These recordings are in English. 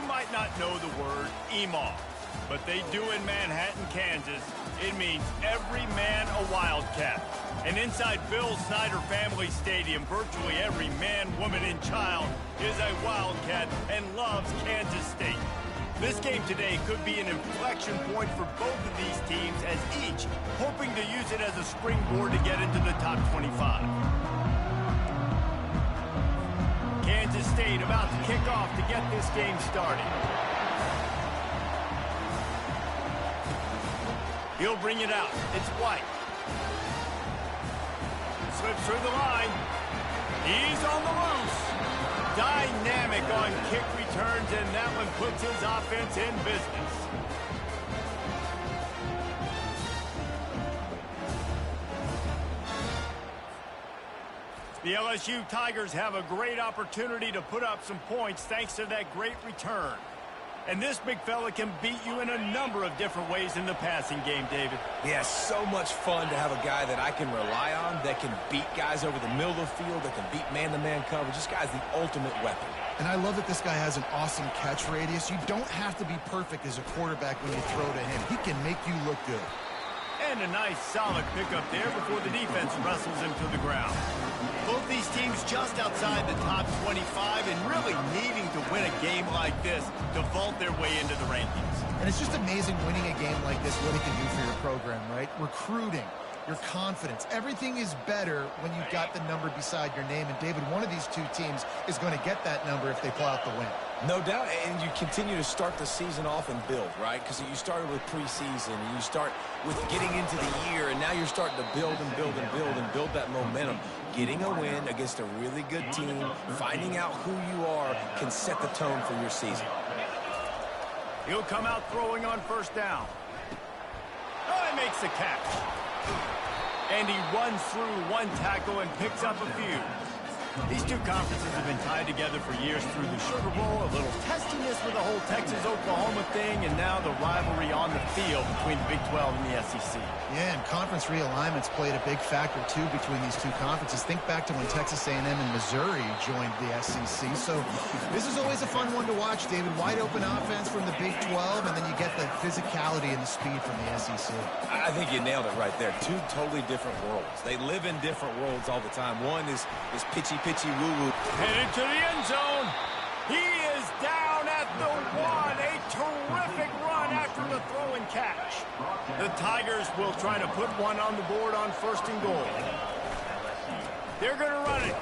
You might not know the word EMAW, but they do in Manhattan, Kansas. It means every man a Wildcat. And inside Bill Snyder Family Stadium, virtually every man, woman, and child is a Wildcat and loves Kansas State. This game today could be an inflection point for both of these teams, as each hoping to use it as a springboard to get into the top 25. Kansas State about to kick off to get this game started. He'll bring it out. It's White. Slips through the line. He's on the loose. Dynamic on kick returns, and that one puts his offense in business. The LSU Tigers have a great opportunity to put up some points thanks to that great return. And this big fella can beat you in a number of different ways in the passing game, David. Yeah, so much fun to have a guy that I can rely on, that can beat guys over the middle of the field, that can beat man-to-man coverage. This guy's the ultimate weapon. And I love that this guy has an awesome catch radius. You don't have to be perfect as a quarterback when you throw to him. He can make you look good. And a nice solid pickup there before the defense wrestles him to the ground. Both these teams just outside the top 25 and really needing to win a game like this to vault their way into the rankings. And it's just amazing winning a game like this, what it can do for your program, right? Recruiting, your confidence, everything is better when you've got the number beside your name. And David, one of these two teams is going to get that number if they pull out the win. No doubt, and you continue to start the season off and build, right? Because you started with preseason, and you start with getting into the year, and now you're starting to build and build and build and build that momentum. Getting a win against a really good team, finding out who you are, can set the tone for your season. He'll come out throwing on first down. Oh, he makes the catch. And he runs through one tackle and picks up a few. These two conferences have been tied together for years through the Sugar Bowl, a little testiness with the whole Texas-Oklahoma thing, and now the rivalry on the field between the Big 12 and the SEC. Yeah, and conference realignments played a big factor, too, between these two conferences. Think back to when Texas A&M and Missouri joined the SEC. So this is always a fun one to watch, David. Wide open offense from the Big 12, and then you get the physicality and the speed from the SEC. I think you nailed it right there. Two totally different worlds. They live in different worlds all the time. One is pitchy woo-woo. Headed to the end zone. He is down at the one. A terrific run after the throw and catch. The Tigers will try to put one on the board on first and goal. They're going to run it.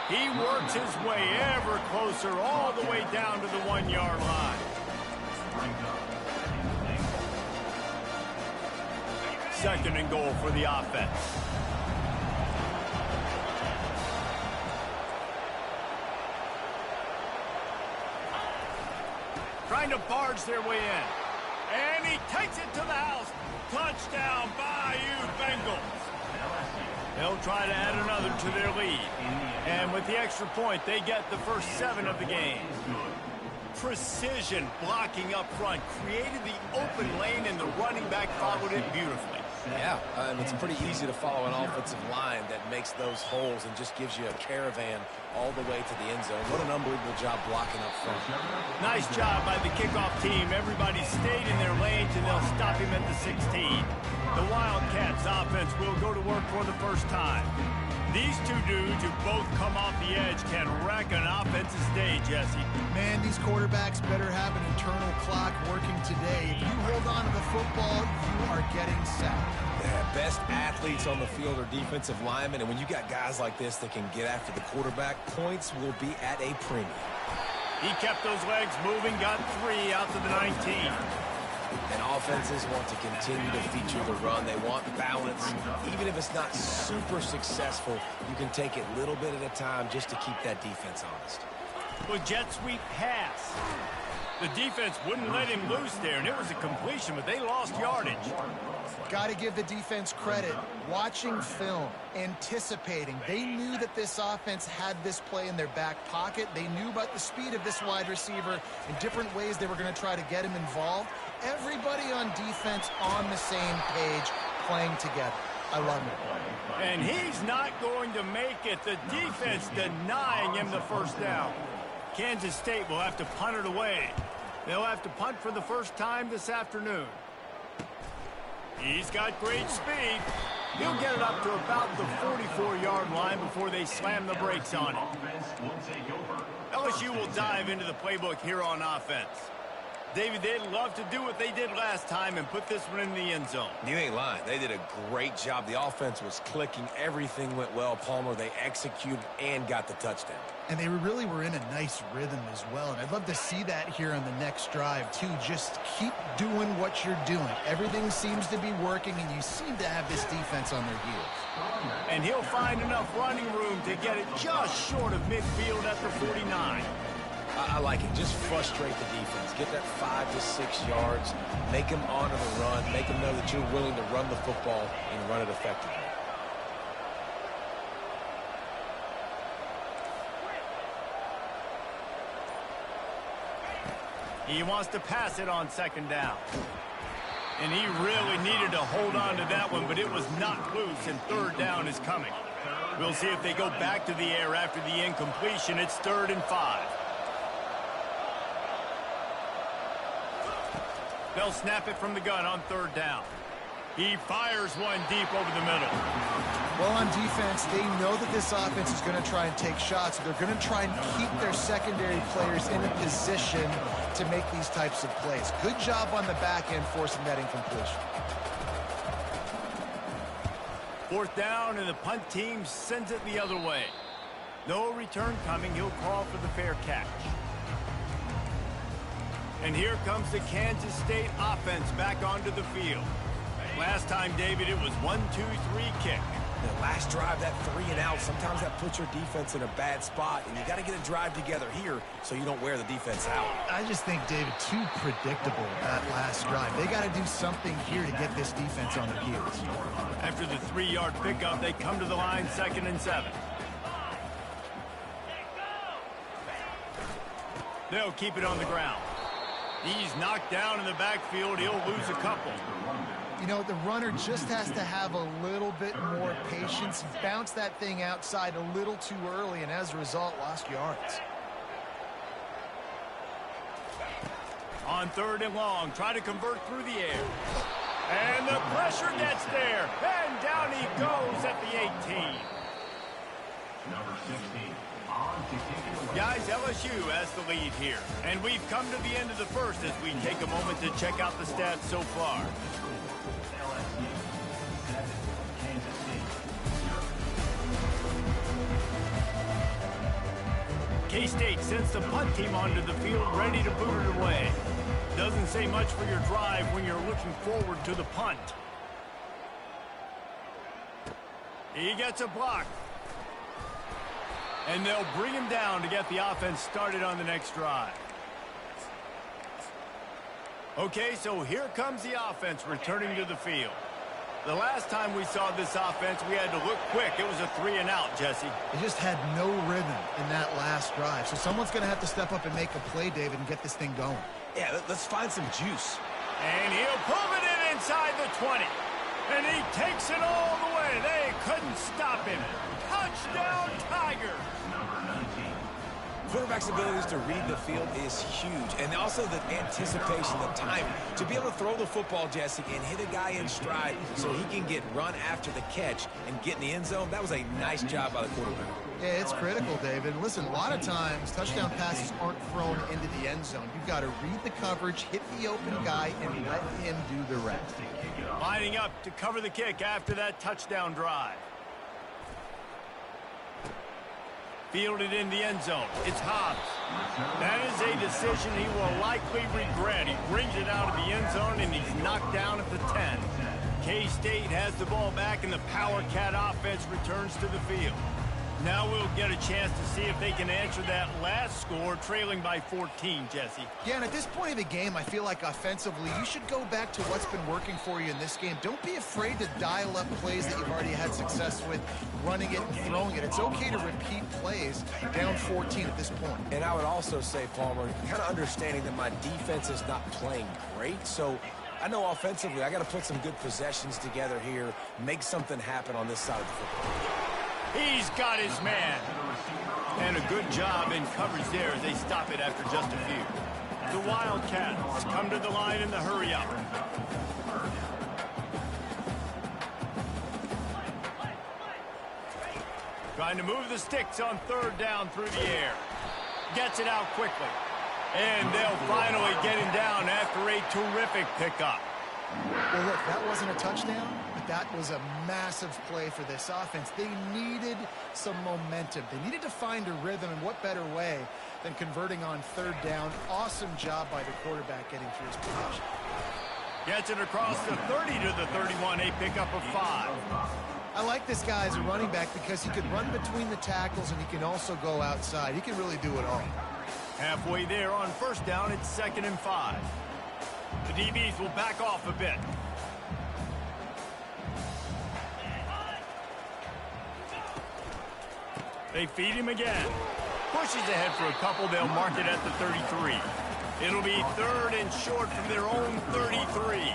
He works his way ever closer all the way down to the 1 yard line. Second and goal for the offense. Trying to barge their way in. And he takes it to the house. Touchdown, Bayou Bengals. They'll try to add another to their lead. And with the extra point, they get the first 7 of the game. Precision blocking up front created the open lane, and the running back followed it beautifully. Yeah, it's pretty easy to follow an offensive line that makes those holes and just gives you a caravan all the way to the end zone. What an unbelievable job blocking up front. Nice job by the kickoff team. Everybody stayed in their lanes, and they'll stop him at the 16. The Wildcats offense will go to work for the first time. These two dudes who both come off the edge can wreck an offensive day, Jesse. Man, these quarterbacks better have an internal clock working today. If you hold on to the football, you are getting sacked. Yeah, best athletes on the field are defensive linemen, and when you got guys like this that can get after the quarterback, points will be at a premium. He kept those legs moving, got 3 out to the 19. And offenses want to continue to feature the run. They want balance. Even if it's not super successful, you can take it little bit at a time just to keep that defense honest. Well, jet sweep pass. The defense wouldn't let him loose there, and it was a completion, but they lost yardage. Got to give the defense credit. Watching film, anticipating. They knew that this offense had this play in their back pocket. They knew about the speed of this wide receiver in different ways they were going to try to get him involved. Everybody on defense on the same page, playing together. I love it. And he's not going to make it. The defense denying him the first down. Kansas State will have to punt it away. They'll have to punt for the first time this afternoon. He's got great speed. He'll get it up to about the 44-yard line before they slam the brakes on it. LSU will dive into the playbook here on offense. David, they'd love to do what they did last time and put this one in the end zone. You ain't lying. They did a great job. The offense was clicking. Everything went well, Palmer. They executed and got the touchdown. And they really were in a nice rhythm as well. And I'd love to see that here on the next drive, too. Just keep doing what you're doing. Everything seems to be working, and you seem to have this defense on their heels. And he'll find enough running room to get it just short of midfield at the 49. I like it. Just frustrate the defense. Get that 5 to 6 yards. Make them honor the run. Make them know that you're willing to run the football and run it effectively. He wants to pass it on second down. And he really needed to hold on to that one, but it was not loose, and third down is coming. We'll see if they go back to the air after the incompletion. It's 3rd and 5. They'll snap it from the gun on 3rd down. He fires one deep over the middle. Well, on defense, they know that this offense is going to try and take shots. They're going to try and keep their secondary players in a position to make these types of plays. Good job on the back end forcing that incompletion. 4th down, and the punt team sends it the other way. No return coming. He'll call for the fair catch. And here comes the Kansas State offense back onto the field. Last time, David, it was 1-2-3 kick. The last drive, that 3 and out, sometimes that puts your defense in a bad spot, and you got to get a drive together here so you don't wear the defense out. I just think, David, too predictable that last drive. They got to do something here to get this defense on their heels. After the 3-yard pickup, they come to the line 2nd and 7. They'll keep it on the ground. He's knocked down in the backfield. He'll lose a couple. You know, the runner just has to have a little bit more patience. Bounce that thing outside a little too early, and as a result, lost yards. On 3rd and long, try to convert through the air. And the pressure gets there. And down he goes at the 18. Number 16. Guys, LSU has the lead here. And we've come to the end of the first as we take a moment to check out the stats so far. K-State sends the punt team onto the field ready to boot it away. Doesn't say much for your drive when you're looking forward to the punt. He gets a block. And they'll bring him down to get the offense started on the next drive. Okay, so here comes the offense returning to the field. The last time we saw this offense, we had to look quick. It was a 3 and out, Jesse. They just had no rhythm in that last drive. So someone's going to have to step up and make a play, David, and get this thing going. Yeah, let's find some juice. And he'll pull it in inside the 20. And he takes it all the way. They couldn't stop him. Touchdown, Tigers. Quarterback's abilities to read the field is huge. And also the anticipation, the timing. To be able to throw the football, Jesse, and hit a guy in stride so he can get run after the catch and get in the end zone, that was a nice job by the quarterback. Yeah, it's critical, David. Listen, a lot of times touchdown passes aren't thrown into the end zone. You've got to read the coverage, hit the open guy, and let him do the rest. Lining up to cover the kick after that touchdown drive. Fielded in the end zone. It's Hobbs. That is a decision he will likely regret. He brings it out of the end zone, and he's knocked down at the 10. K-State has the ball back, and the Power Cat offense returns to the field. Now we'll get a chance to see if they can answer that last score, trailing by 14, Jesse. Yeah, and at this point of the game, I feel like offensively, you should go back to what's been working for you in this game. Don't be afraid to dial up plays that you've already had success with, running it and throwing it. It's okay to repeat plays down 14 at this point. And I would also say, Palmer, kind of understanding that my defense is not playing great, so I know offensively I got to put some good possessions together here, make something happen on this side of the football. He's got his man. And a good job in coverage there as they stop it after just a few. The Wildcats come to the line in the hurry-up. Trying to move the sticks on third down through the air. Gets it out quickly. And they'll finally get him down after a terrific pickup. Well, look, that wasn't a touchdown, but that was a massive play for this offense. They needed some momentum. They needed to find a rhythm, and what better way than converting on third down. Awesome job by the quarterback getting through his possession. Gets it across the 30 to the 31, a pickup of 5. I like this guy as a running back because he can run between the tackles and he can also go outside. He can really do it all. Halfway there on first down, it's 2nd and 5. The DBs will back off a bit. They feed him again. Pushes ahead for a couple. They'll mark it at the 33. It'll be 3rd and short from their own 33.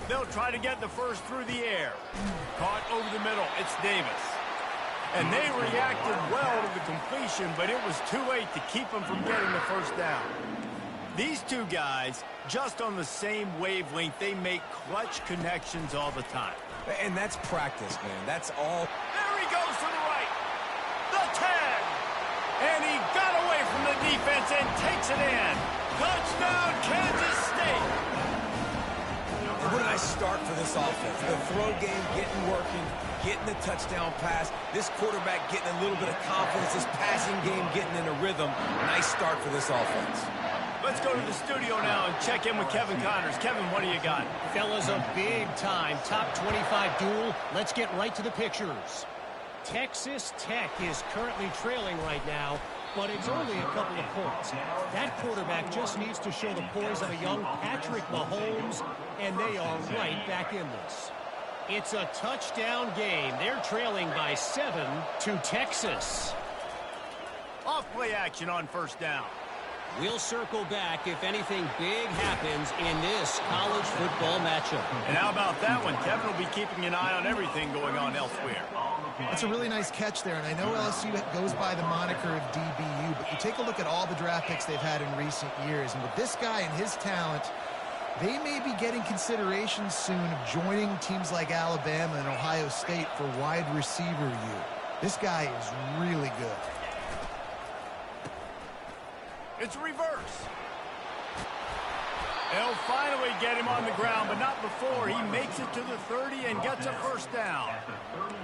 They'll try to get the first through the air. Caught over the middle. It's Davis. And they reacted well to the completion, but it was too late to keep them from getting the first down. These two guys, just on the same wavelength, they make clutch connections all the time. And that's practice, man. That's all. There he goes to the right. The 10. And he got away from the defense and takes it in. Touchdown, Kansas State. What a nice start for this offense. The throw game getting working, getting the touchdown pass. This quarterback getting a little bit of confidence. This passing game getting in a rhythm. Nice start for this offense. Let's go to the studio now and check in with Kevin Connors. Kevin, what do you got? Fellas, a big-time top 25 duel. Let's get right to the pictures. Texas Tech is currently trailing right now, but it's only a couple of points. That quarterback just needs to show the poise of a young Patrick Mahomes, and they are right back in this. It's a touchdown game. They're trailing by 7 to Texas. Off play action on first down. We'll circle back if anything big happens in this college football matchup. And how about that one? Kevin will be keeping an eye on everything going on elsewhere. That's a really nice catch there, and I know LSU goes by the moniker of DBU, but you take a look at all the draft picks they've had in recent years, and with this guy and his talent, they may be getting consideration soon of joining teams like Alabama and Ohio State for wide receiver U. This guy is really good. It's reverse. They'll finally get him on the ground, but not before he makes it to the 30 and gets a first down.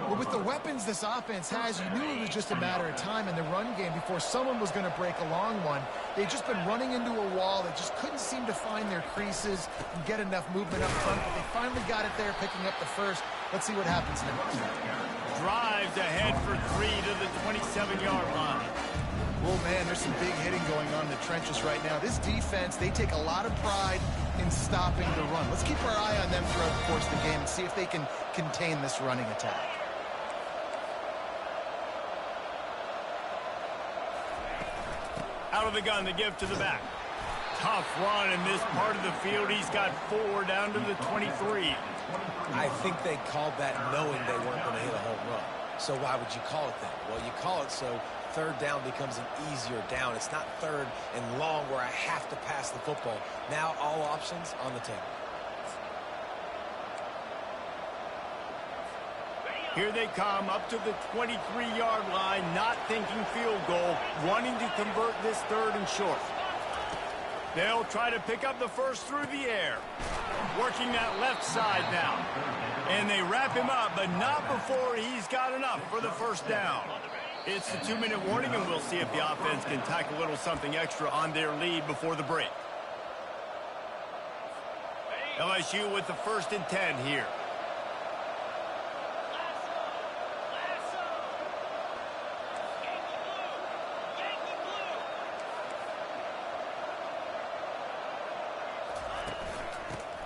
Well, with the weapons this offense has, you knew it was just a matter of time in the run game before someone was going to break a long one. They've just been running into a wall. They just couldn't seem to find their creases and get enough movement up front, but they finally got it there, picking up the first. Let's see what happens next. Drives ahead for 3 to the 27-yard line. Oh, man, there's some big hitting going on in the trenches right now. This defense, they take a lot of pride in stopping the run. Let's keep our eye on them throughout the course of the game and see if they can contain this running attack. Out of the gun, the give to the back. Tough run in this part of the field. He's got 4 down to the 23. I think they called that knowing they weren't going to hit a home run. So why would you call it that? Well, you call it so third down becomes an easier down. It's not third and long where I have to pass the football. Now all options on the table. Here they come up to the 23-yard line, not thinking field goal, wanting to convert this 3rd and short. They'll try to pick up the first through the air. Working that left side now. And they wrap him up, but not before he's got enough for the first down. It's the 2-minute warning, and we'll see if the offense can tack a little something extra on their lead before the break. LSU with the 1st and 10 here.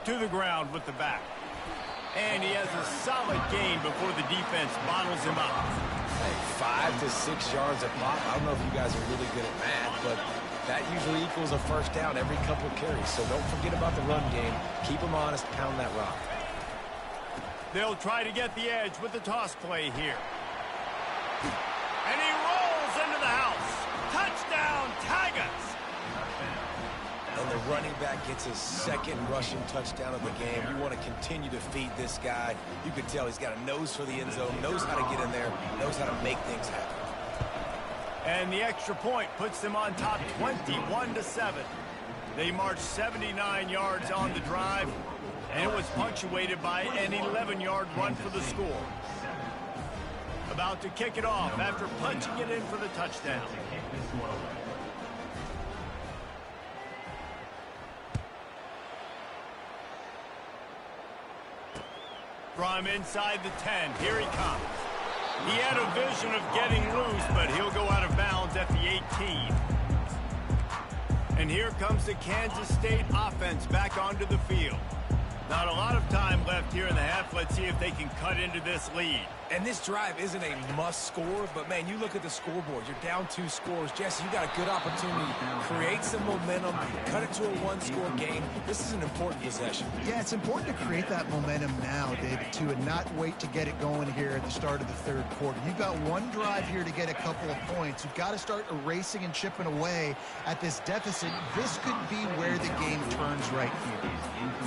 To the ground with the back. And he has a solid gain before the defense bottles him up. Hey, 5 to 6 yards a pop. I don't know if you guys are really good at math, but that usually equals a first down every couple of carries. So don't forget about the run game. Keep them honest, pound that rock. They'll try to get the edge with the toss play here. And he rolls into the house. Touchdown, Tigers! And the running back gets his second rushing touchdown of the game. You want to continue to feed this guy. You can tell he's got a nose for the end zone, knows how to get in there, knows how to make things happen. And the extra point puts them on top 21-7. They marched 79 yards on the drive, and it was punctuated by an 11-yard run for the score. About to kick it off after punching it in for the touchdown. From inside the 10, here he comes. He had a vision of getting loose, but he'll go out of bounds at the 18. And here comes the Kansas State offense back onto the field. Not a lot of time left here in the half. Let's see if they can cut into this lead. And this drive isn't a must score, but man, you look at the scoreboard. You're down 2 scores. Jesse, you got a good opportunity to create some momentum, cut it to a 1-score game. This is an important possession. Yeah, it's important to create that momentum now, David, too, and not wait to get it going here at the start of the 3rd quarter. You've got one drive here to get a couple of points. You've got to start erasing and chipping away at this deficit. This could be where the game turns right here.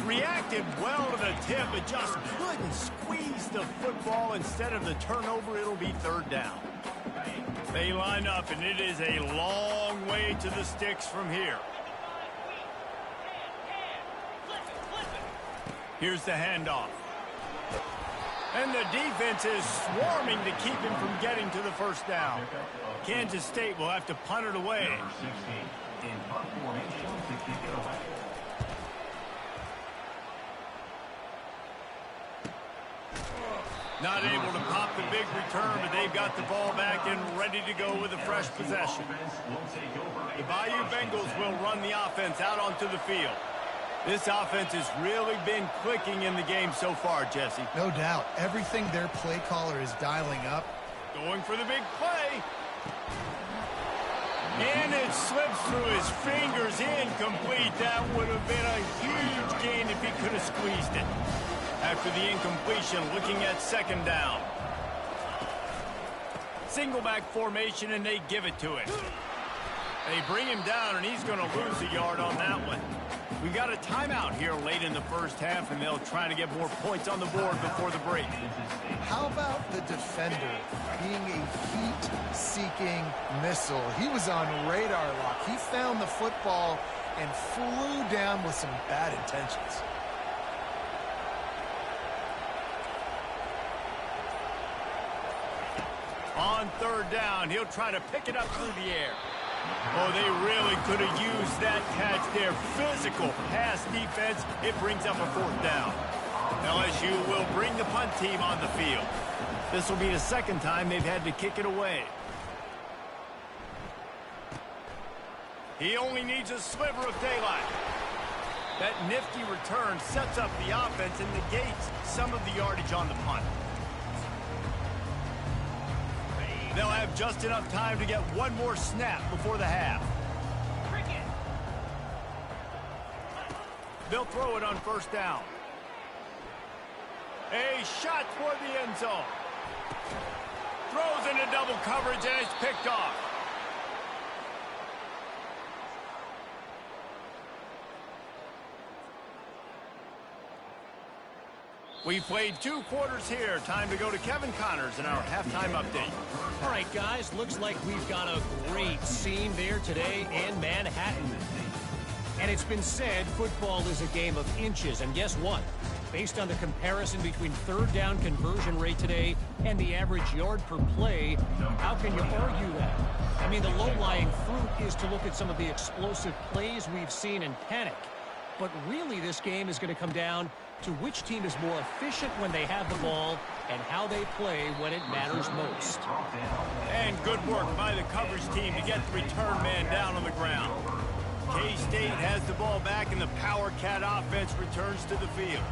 Reacted well to the tip, but just couldn't squeeze the football. Instead of the turnover, it'll be 3rd down. They line up, and it is a long way to the sticks from here. Here's the handoff. And the defense is swarming to keep him from getting to the 1st down. Kansas State will have to punt it away. In punt formation to kick it away. Not able to pop the big return, but they've got the ball back and ready to go with a fresh possession. The Bayou Bengals will run the offense out onto the field. This offense has really been clicking in the game so far, Jesse. No doubt. Everything their play caller is dialing up. Going for the big play. And it slips through his fingers, incomplete. That would have been a huge gain if he could have squeezed it. After the incompletion, looking at 2nd down. Single back formation, and they give it to him. They bring him down, and he's going to lose a yard on that one. We got a timeout here late in the 1st half, and they'll try to get more points on the board before the break. How about the defender being a heat-seeking missile? He was on radar lock. He found the football and flew down with some bad intentions. On 3rd down, he'll try to pick it up through the air. Oh, they really could have used that catch there. Physical pass defense. It brings up a 4th down. LSU will bring the punt team on the field. This will be the 2nd time they've had to kick it away. He only needs a sliver of daylight. That nifty return sets up the offense and negates some of the yardage on the punt. They'll have just enough time to get one more snap before the half. They'll throw it on 1st down. A shot toward the end zone. Throws into double coverage, and it's picked off. We've played 2 quarters here. Time to go to Kevin Connors in our halftime update. All right, guys, looks like we've got a great scene there today in Manhattan. And it's been said football is a game of inches. And guess what? Based on the comparison between 3rd down conversion rate today and the average yard per play, how can you argue that? I mean, the low-lying fruit is to look at some of the explosive plays we've seen and panic. But really, this game is going to come down to which team is more efficient when they have the ball and how they play when it matters most. And good work by the coverage team to get the return man down on the ground. K-State has the ball back, and the Power Cat offense returns to the field.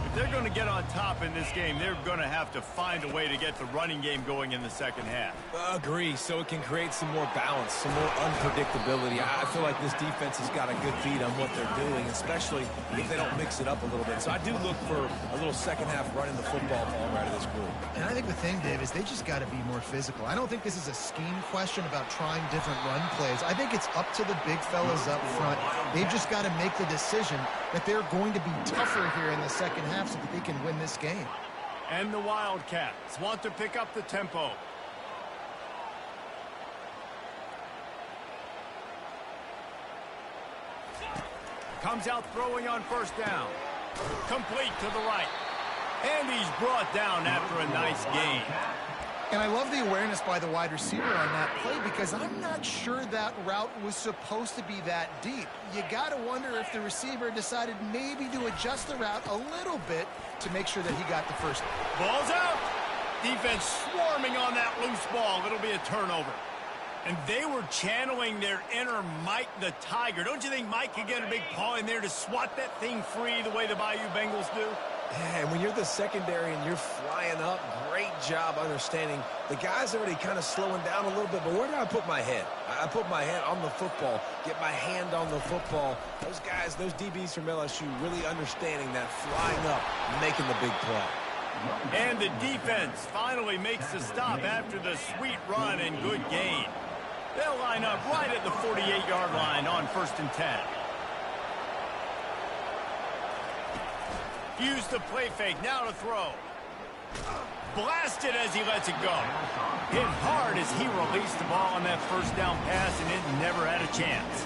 If they're going to get on top in this game, they're going to have to find a way to get the running game going in the second half. Agree, so it can create some more balance, some more unpredictability. I feel like this defense has got a good beat on what they're doing, especially if they don't mix it up a little bit. So I do look for a little second half running the football ball out of this group. And I think the thing, Dave, is they just got to be more physical. I don't think this is a scheme question about trying different run plays. I think it's up to the big fellas up front. They've just got to make the decision that they're going to be tougher here in the second half so that they can win this game. And the Wildcats want to pick up the tempo. Comes out throwing on first down. Complete to the right. And he's brought down after a nice gain. And I love the awareness by the wide receiver on that play because I'm not sure that route was supposed to be that deep. You got to wonder if the receiver decided maybe to adjust the route a little bit to make sure that he got the first. Ball's out. Defense swarming on that loose ball. It'll be a turnover. And they were channeling their inner Mike the Tiger. Don't you think Mike could get a big paw in there to swat that thing free the way the Bayou Bengals do? Yeah, and when you're the secondary and you're flying up, great job understanding. The guy's already kind of slowing down a little bit, but where do I put my head? I put my head on the football, get my hand on the football. Those guys, those DBs from LSU really understanding that flying up, making the big play. And the defense finally makes the stop after the sweet run and good gain. They'll line up right at the 48-yard line on 1st and 10. Use the play fake, now to throw. Blasted as he lets it go. Hit hard as he released the ball on that first down pass, and it never had a chance.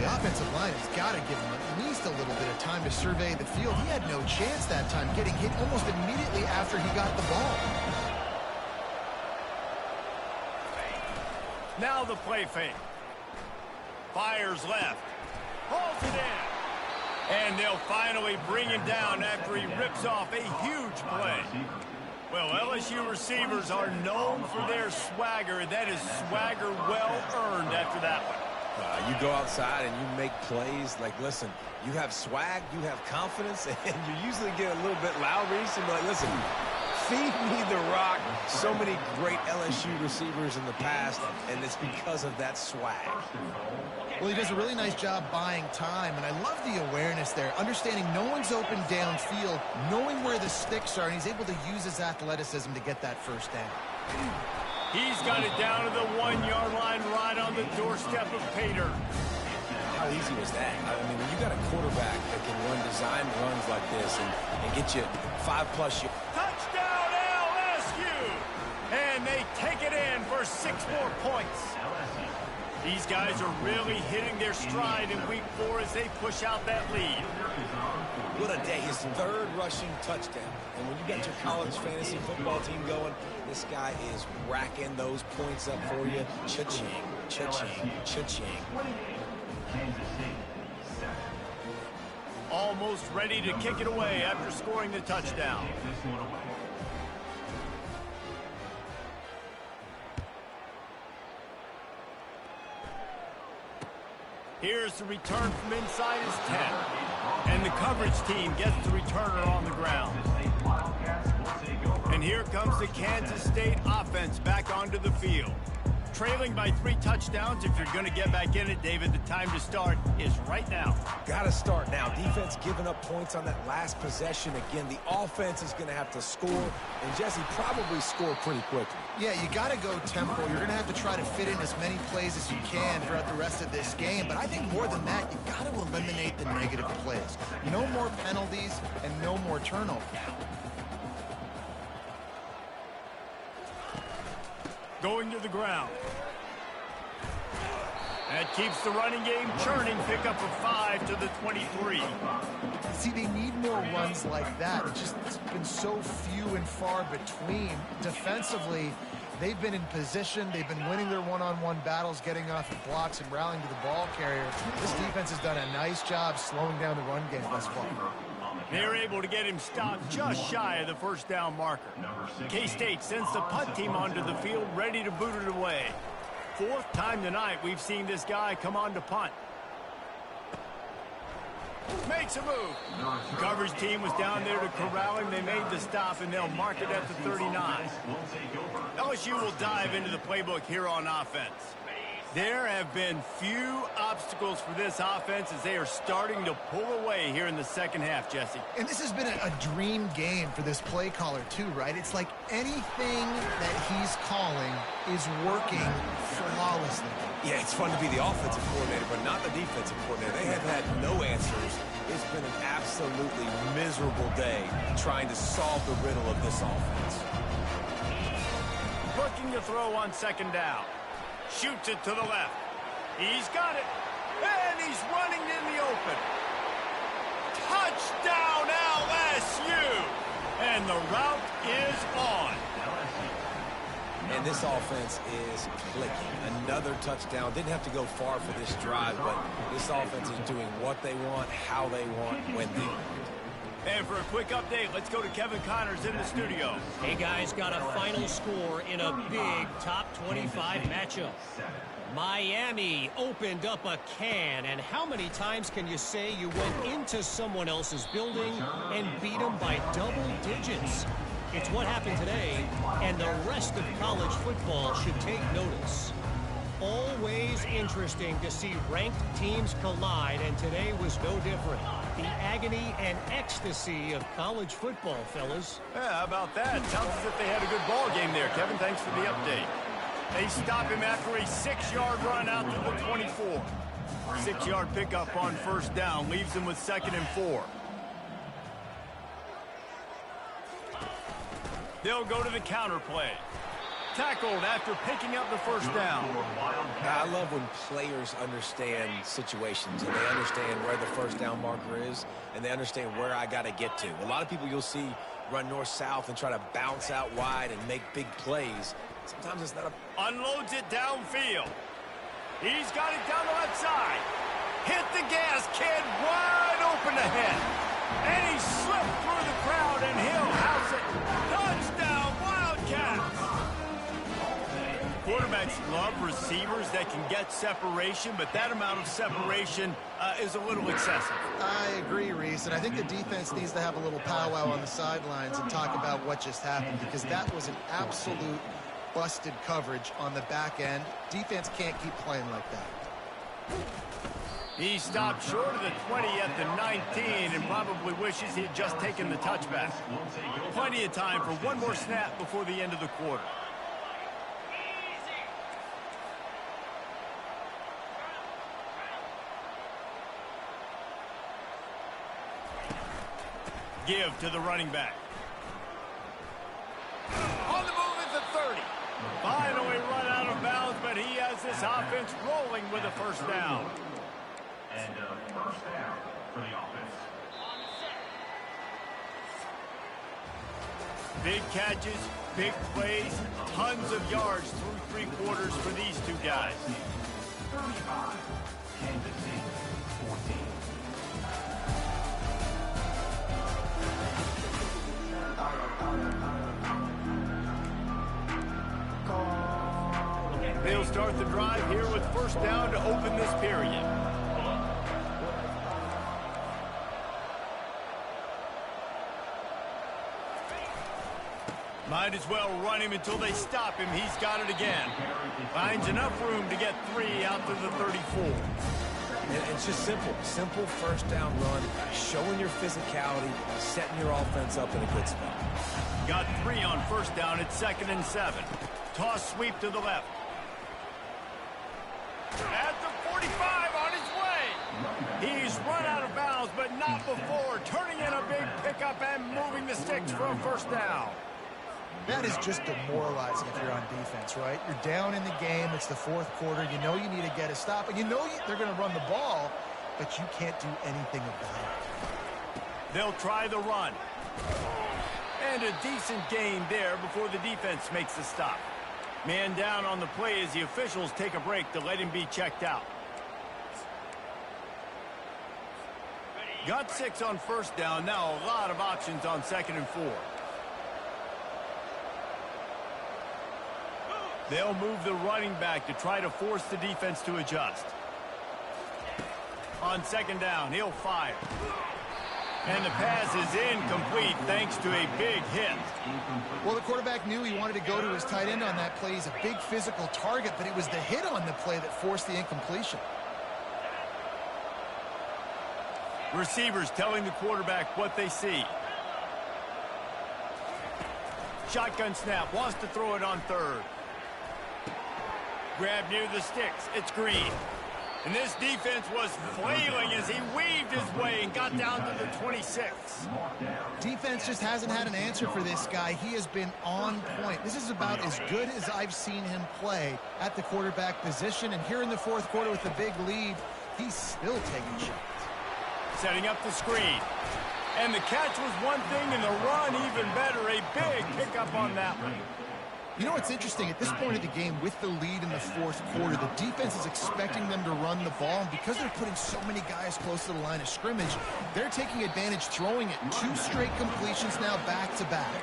The offensive line has got to give him at least a little bit of time to survey the field. He had no chance that time, getting hit almost immediately after he got the ball. Now the play fake. Fires left. Hauls it in. And they'll finally bring him down after he rips off a huge play. Well, LSU receivers are known for their swagger. That is swagger well earned after that one. You go outside and you make plays. Like, listen, you have swag, you have confidence, and you usually get a little bit loud. So like, listen, feed me the rock. So many great LSU receivers in the past, and it's because of that swag. Well, he does a really nice job buying time, and I love the awareness there, understanding no one's open downfield, knowing where the sticks are, and he's able to use his athleticism to get that first down. He's got it down to the 1-yard line right on the doorstep of Pater. How easy was that? I mean, when you got a quarterback that can run design runs like this and get you 5+ yards. Touchdown LSU! And they take it in for 6 more points. These guys are really hitting their stride in week 4 as they push out that lead. What a day. His 3rd rushing touchdown. And when you got your college fantasy football team going, this guy is racking those points up for you. Cha-ching, cha-ching, cha-ching. Almost ready to kick it away after scoring the touchdown. Here's the return from inside his 10. And the coverage team gets the returner on the ground. And here comes the Kansas State offense back onto the field. Trailing by 3 touchdowns. If you're going to get back in it, David, the time to start is right now. Got to start now. Defense giving up points on that last possession. Again, the offense is going to have to score, and Jesse probably score pretty quickly. Yeah, you got to go tempo. You're going to have to try to fit in as many plays as you can throughout the rest of this game. But I think more than that, you got to eliminate the negative plays. No more penalties and no more turnovers. Going to the ground. That keeps the running game churning. Pickup of 5 to the 23. See, they need more runs like that. It's been so few and far between. Defensively, they've been in position. They've been winning their one-on-one battles, getting off of blocks and rallying to the ball carrier. This defense has done a nice job slowing down the run game thus far. They're able to get him stopped just shy of the first down marker. K-State sends the punt team onto the field, ready to boot it away. 4th time tonight we've seen this guy come on to punt. Makes a move. The coverage team was down there to corral him. They made the stop, and they'll mark it at the 39. LSU will dive into the playbook here on offense. There have been few obstacles for this offense as they are starting to pull away here in the second half, Jesse. And this has been a dream game for this play caller too, right? It's like anything that he's calling is working flawlessly. Yeah, it's fun to be the offensive coordinator, but not the defensive coordinator. They have had no answers. It's been an absolutely miserable day trying to solve the riddle of this offense. Looking to throw on second down. Shoots it to the left. He's got it. And he's running in the open. Touchdown, LSU! And the route is on. And this offense is clicking. Another touchdown. Didn't have to go far for this drive, but this offense is doing what they want, how they want, when they want. And for a quick update, let's go to Kevin Connors in the studio. Hey, guys, got a final score in a big top 25 matchup. Miami opened up a can, and how many times can you say you went into someone else's building and beat them by double digits? It's what happened today, and the rest of college football should take notice. Always interesting to see ranked teams collide, and today was no different. The agony and ecstasy of college football, fellas. Yeah, how about that? Sounds as if they had a good ball game there. Kevin, thanks for the update. They stop him after a 6-yard run out to the 24. 6-yard pickup on first down leaves him with 2nd and 4. They'll go to the counter play. Tackled after picking up the first down. I love when players understand situations and they understand where the first down marker is and they understand where I got to get to. A lot of people you'll see run north-south and try to bounce out wide and make big plays. Sometimes it's not a... Unloads it downfield. He's got it down the left side. Hit the gas, kid. Wide open ahead. And he slipped through the crowd and he'll house it. Touchdown, Wildcats. Quarterbacks love receivers that can get separation, but that amount of separation is a little excessive. I agree, Reese, and I think the defense needs to have a little powwow on the sidelines and talk about what just happened, because that was an absolute busted coverage on the back end. Defense can't keep playing like that. He stopped short of the 20 at the 19 and probably wishes he had just taken the touchback. Plenty of time for one more snap before the end of the quarter. Give to the running back. On the move at the 30. Finally run out of bounds, but he has this offense rolling with a first down. And first down for the offense. Big catches, big plays, tons of yards through 3 quarters for these two guys. 35, Kansas City, 14. They'll start the drive here with first down to open this period. Might as well run him until they stop him. He's got it again. Finds enough room to get 3 out to the 34. And it's just simple. Simple first down run, showing your physicality, setting your offense up in a good spot. Got 3 on first down at 2nd and 7. Toss sweep to the left. At the 45 on his way. He's run out of bounds, but not before. Turning in a big pickup and moving the sticks for a first down. That is just demoralizing if you're on defense, right? You're down in the game. It's the 4th quarter. You know you need to get a stop, and you know they're going to run the ball, but you can't do anything about it. They'll try the run. And a decent gain there before the defense makes the stop. Man down on the play as the officials take a break to let him be checked out. Got 6 on first down. Now a lot of options on 2nd and 4. They'll move the running back to try to force the defense to adjust. On second down, he'll fire. And the pass is incomplete thanks to a big hit. Well, the quarterback knew he wanted to go to his tight end on that play. He's a big physical target, but it was the hit on the play that forced the incompletion. Receivers telling the quarterback what they see. Shotgun snap, wants to throw it on third. Grab near the sticks, it's Green. And this defense was flailing as he weaved his way and got down to the 26. Defense just hasn't had an answer for this guy. He has been on point. This is about as good as I've seen him play at the quarterback position. And here in the fourth quarter with the big lead, he's still taking shots. Setting up the screen. And the catch was one thing and the run even better. A big pickup on that one. You know what's interesting? At this point of the game, with the lead in the fourth quarter, the defense is expecting them to run the ball. And because they're putting so many guys close to the line of scrimmage, they're taking advantage, throwing it. 2 straight completions now back-to-back.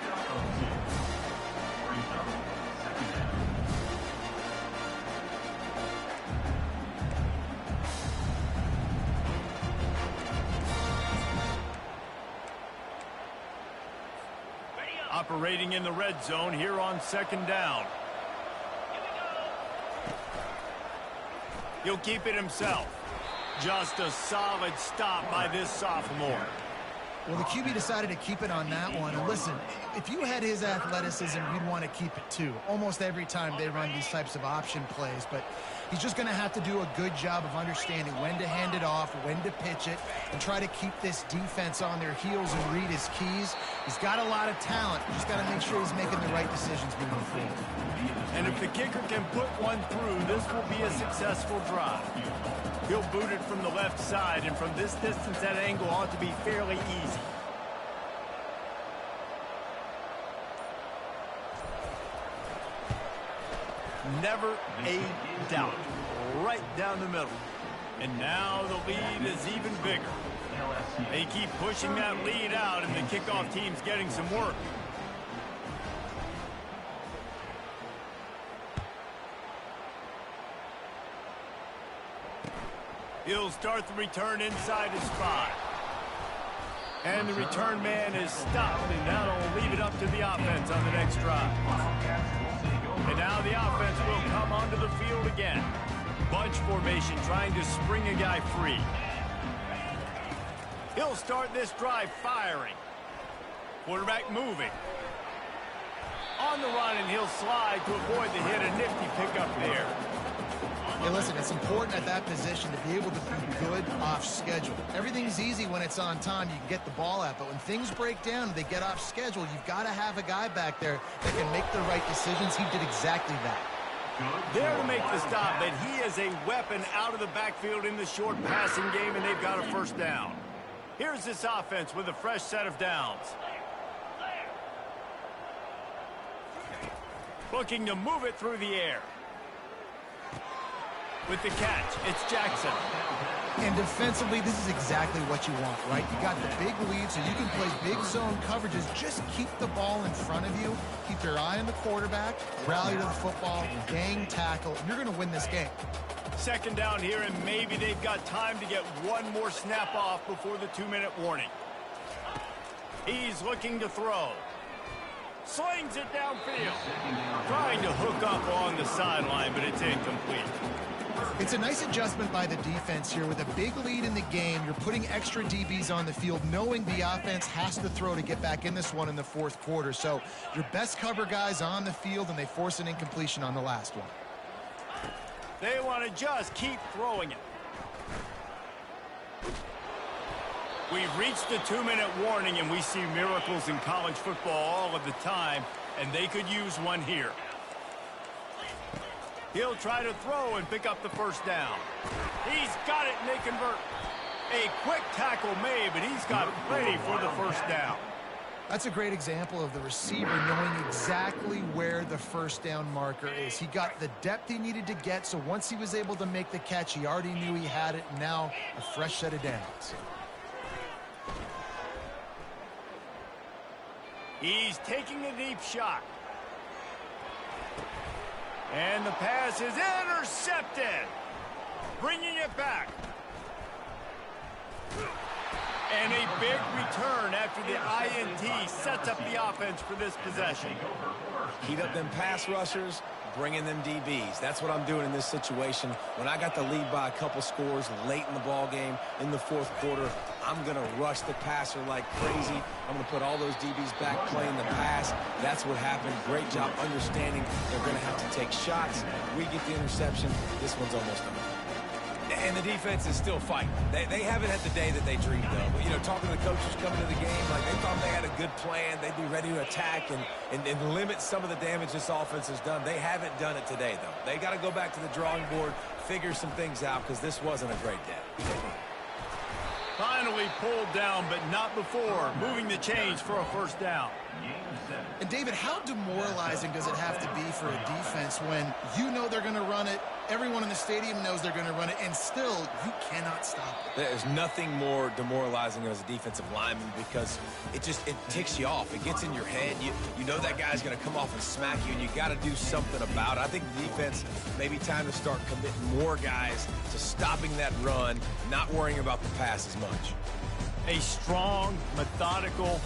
Operating in the red zone here on second down. He'll keep it himself. Just a solid stop by this sophomore. Well, the QB decided to keep it on that one. And listen, if you had his athleticism, you'd want to keep it too. Almost every time they run these types of option plays. But he's just going to have to do a good job of understanding when to hand it off, when to pitch it, and try to keep this defense on their heels and read his keys. He's got a lot of talent. Just got to make sure he's making the right decisions moving forward. And if the kicker can put one through, this will be a successful drive. He'll boot it from the left side, and from this distance, that angle ought to be fairly easy. Never a doubt. Right down the middle. And now the lead is even bigger. They keep pushing that lead out, and the kickoff team's getting some work. He'll start the return inside his 5. And the return man is stopped, and now they'll leave it up to the offense on the next drive. And now the offense will come onto the field again. Bunch formation trying to spring a guy free. He'll start this drive firing. Quarterback moving. On the run, and he'll slide to avoid the hit. A nifty pickup there. Hey, listen, it's important at that position to be able to be good off schedule. Everything's easy when it's on time. You can get the ball out. But when things break down and they get off schedule, you've got to have a guy back there that can make the right decisions. He did exactly that. There to make the stop, but he is a weapon out of the backfield in the short passing game, and they've got a first down. Here's this offense with a fresh set of downs. Looking to move it through the air. With the catch, it's Jackson. And defensively, this is exactly what you want, right? You got the big lead, so you can play big zone coverages. Just keep the ball in front of you. Keep your eye on the quarterback, rally to the football, gang tackle, and you're going to win this game. Second down here, and maybe they've got time to get one more snap off before the 2-minute warning. He's looking to throw. Slings it downfield. Trying to hook up on the sideline, but it's incomplete. It's a nice adjustment by the defense here. With a big lead in the game, you're putting extra DBs on the field, knowing the offense has to throw to get back in this one in the fourth quarter. So your best cover guys on the field, and they force an incompletion on the last one. They want to just keep throwing it. We've reached the 2-minute warning, and we see miracles in college football all of the time, and they could use one here. He'll try to throw and pick up the first down. He's got it, and they convert. A quick tackle made, but he's got plenty for the first down. That's a great example of the receiver knowing exactly where the first down marker is. He got the depth he needed to get, so once he was able to make the catch, he already knew he had it, and now a fresh set of downs. He's taking a deep shot. And the pass is intercepted. Bringing it back. big return after the INT sets up the offense for this possession. Heat up them pass rushers, bring in them DBs. That's what I'm doing in this situation. When I got the lead by a couple scores late in the ball game in the fourth quarter, I'm going to rush the passer like crazy. I'm going to put all those DBs back playing the pass. That's what happened. Great job understanding they're going to have to take shots. We get the interception. This one's almost done. And the defense is still fighting. They haven't had the day that they dreamed of. But, you know, talking to the coaches coming to the game, like they thought they had a good plan. They'd be ready to attack and limit some of the damage this offense has done. They haven't done it today, though. They got to go back to the drawing board, figure some things out, because this wasn't a great day. Finally pulled down, but not before. Moving the chains for a first down. And, David, how demoralizing does it have to be for a defense when you know they're going to run it, everyone in the stadium knows they're going to run it, and still you cannot stop it? There's nothing more demoralizing as a defensive lineman because it ticks you off. It gets in your head. You know that guy's going to come off and smack you, and you got to do something about it. I think the defense, maybe time to start committing more guys to stopping that run, not worrying about the pass as much. A strong, methodical,